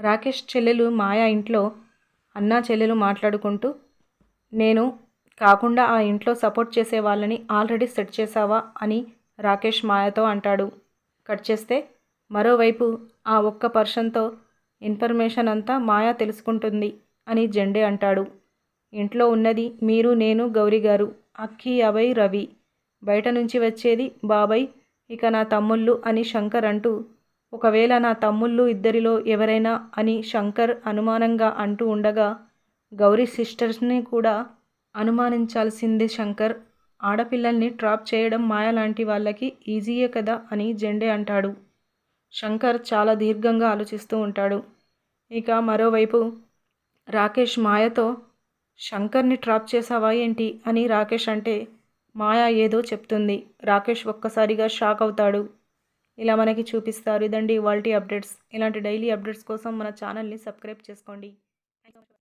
రాకేష్ చెల్లెలు మాయా ఇంట్లో అన్నా చెల్లెలు మాట్లాడుకుంటూ, నేను కాకుండా ఆ ఇంట్లో సపోర్ట్ చేసే వాళ్ళని ఆల్రెడీ సెట్ చేసావా అని రాకేష్ మాయతో అంటాడు. కట్ చేస్తే మరోవైపు ఆ ఒక్క పర్సన్తో ఇన్ఫర్మేషన్ అంతా మాయా తెలుసుకుంటుంది అని జెండే అంటాడు. ఇంట్లో ఉన్నది మీరు, నేను, గౌరీ గారు, అక్కి, అభయ్, రవి. బయట నుంచి వచ్చేది బాబాయ్, ఇక నా తమ్ముళ్ళు అని శంకర్ అంటూ, ఒకవేళ నా తమ్ముళ్ళు ఇద్దరిలో ఎవరైనా అని శంకర్ అనుమానంగా అంటూ ఉండగా, గౌరీ సిస్టర్స్ని కూడా అనుమానించాల్సిందే శంకర్. ఆడపిల్లల్ని ట్రాప్ చేయడం మాయ లాంటి వాళ్ళకి ఈజీయే కదా అని జెండే అంటాడు. శంకర్ చాలా దీర్ఘంగా ఆలోచిస్తూ ఉంటాడు. ఇక మరోవైపు రాకేష్ మాయతో, శంకర్ని ట్రాప్ చేసావా ఏంటి అని రాకేష్ అంటే, మాయ ఏదో చెప్తుంది. రాకేష్ ఒక్కసారిగా షాక్ అవుతాడు. ఇలా మనకి చూపిస్తారు. ఇదండి ఇవాల్టి అప్డేట్స్. ఇలాంటి డైలీ అప్డేట్స్ కోసం మన ఛానల్ని సబ్స్క్రైబ్ చేసుకోండి.